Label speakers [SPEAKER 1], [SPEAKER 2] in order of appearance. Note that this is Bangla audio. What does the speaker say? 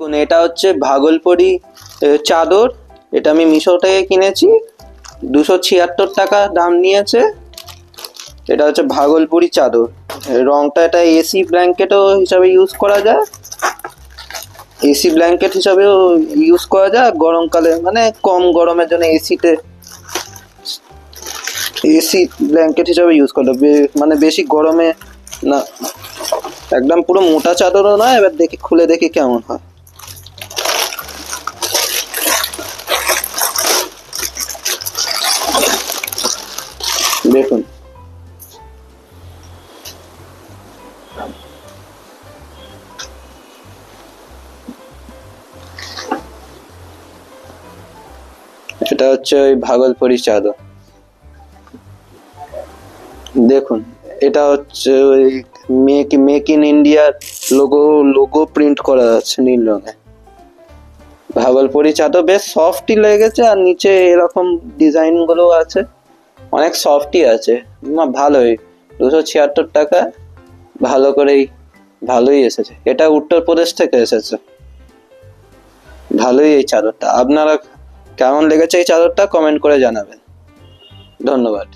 [SPEAKER 1] দেখুন, এটা হচ্ছে ভাগলপুরি চাদর। এটা আমি মিশো থেকে কিনেছি, 276 টাকা দাম নিয়েছে। এটা হচ্ছে ভাগলপুরি চাদর। রংটা এটা এসি ব্ল্যাঙ্কেটও হিসাবে ইউজ করা যায়, এসি ব্ল্যাঙ্কেট হিসাবেও ইউজ করা যায়। গরমকালে মানে কম গরমের জন্য এসি ব্ল্যাঙ্কেট হিসাবে ইউজ করা, মানে বেশি গরমে না। একদম পুরো মোটা চাদরও নয়। এবার দেখি, খুলে দেখি কেমন হয়। দেখুন, এটা হচ্ছে ওই ভাগলপুরি চাদর। দেখুন, এটা হচ্ছে ওই মেক ইন ইন্ডিয়ার লোগো প্রিন্ট করা আছে নীল রঙে। ভাগলপুরি চাদর বেশ সফটই লেগেছে, আর নিচে এরকম ডিজাইন গুলো আছে, অনেক সফটই আছে। ভালোই, 276 টাকা ভালোই এসেছে। এটা উত্তরপ্রদেশ থেকে এসেছে। ভালোই এই চাদরটা। আপনারা কেমন লেগেছে এই চাদরটা কমেন্ট করে জানাবেন। ধন্যবাদ।